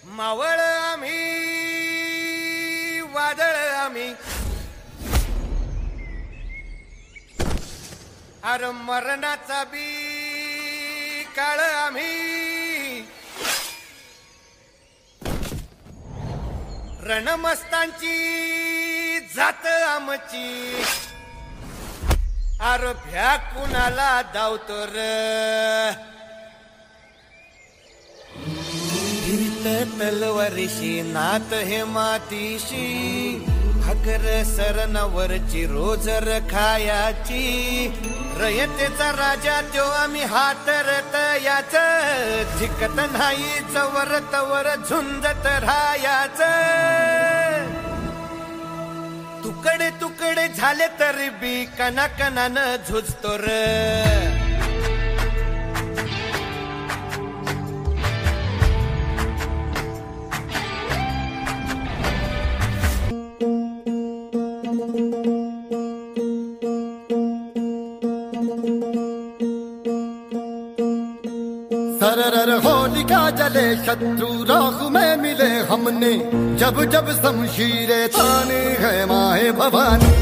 मावळ आम्ही वादळ आम्ही अरे मरणाचा बी काळ आम्ही रणमस्तांची जात आमची अरे भ्या कुणाला धावतो र तलवारीशी नात हे मातीशी भाकर सरणावरची रोजर खायाची रयतेचा राजा त्यो आम्ही हातरत याच झिकत नाही जवर तवर झुंजत राहायाच तुकडे तुकडे झाले तरी बी कणाकणानं झुजतो र सरर होलिका जले शत्रु राह में मिले हमने जब जब शमशीरें ताने है माए भवानी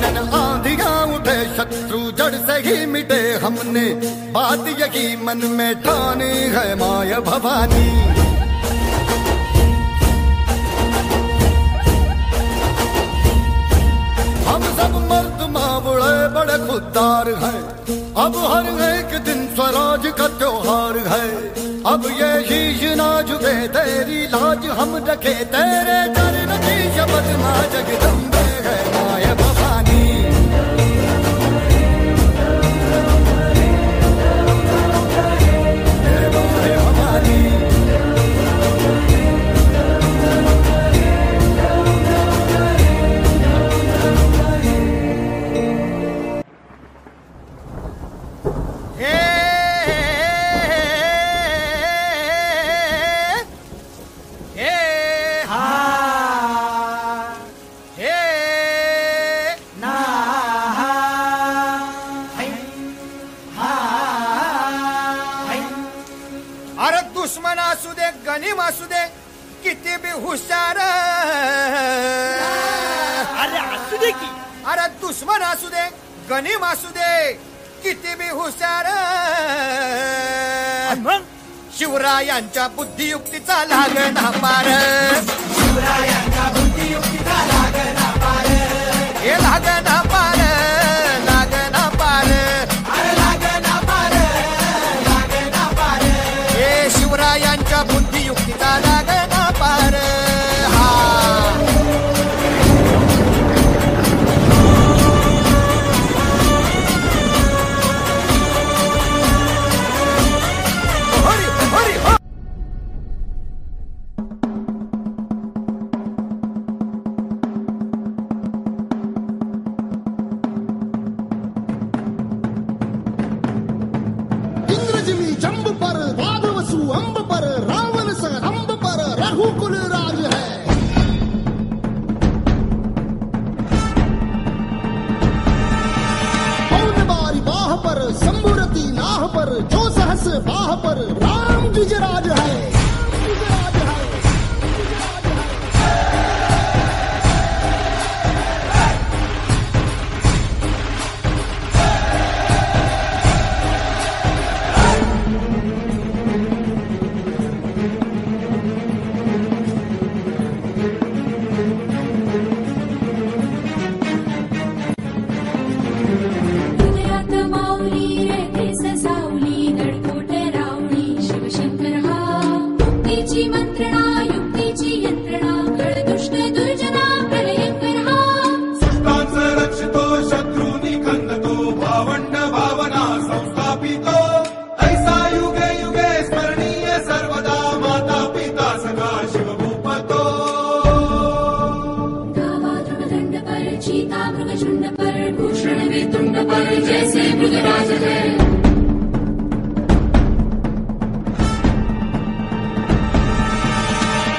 नन आंधियां उठे शत्रु जड़ से ही मिटे हमने बात यही मन में ठाने है माए भवानी हम सब मर्द मावड़े बड़े खुददार हैं अब हर एक दिन स्वराज का त्योहार है अब ये शीश ना झुके तेरी लाज हम रखे तेरे चरण की शपथ मां जगदम्बे है माया भवानी माया भवानी दुश्मन असू दे गनीम असू दे किती बी हुशार अरे असू दे की अरे दुश्मन असू दे गनीम असू दे किती बी हुशार शिवरायांच्या बुद्धियुक्तीचा लागना पार शिवरायांच्या बुद्धियुक्तीचा लागना पार हे लागना पार लागना पार अरे लागना पार लागना पार हे शिवरायांच्या बुद्धियुक्तीचा लागना पार हा जंब पर वादवसु अंब पर रावण स अंब पर रघुकुल राज है पौन बारी बाह पर शंभुरती नाह पर जो सहस बाह पर राम द्विजराज है जैसे मृगराज है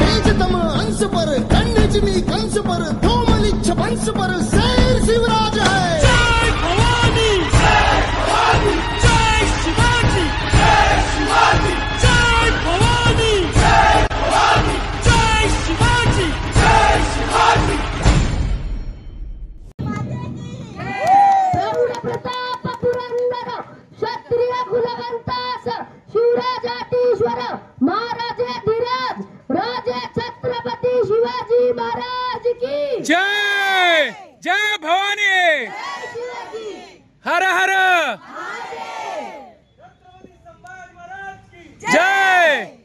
तेजतम अंश पर कंस पर धूमलिच्छ हंस पर शेर शिवराज है। जय भवानी, जय भवानी, जय शिवाजी, जय शिवाजी, जय भवानी, जय भवानी, जय शिवाजी, जय शिवाजी। प्रौढ प्रताप पुरंदर क्षत्रिय कुलवंतास शिवराजाटीश्वर महाराजे धीरज राजे छत्रपती शिवाजी महाराज की जय। जय भवानी, जय शिवाजी हर हर महादेव जय।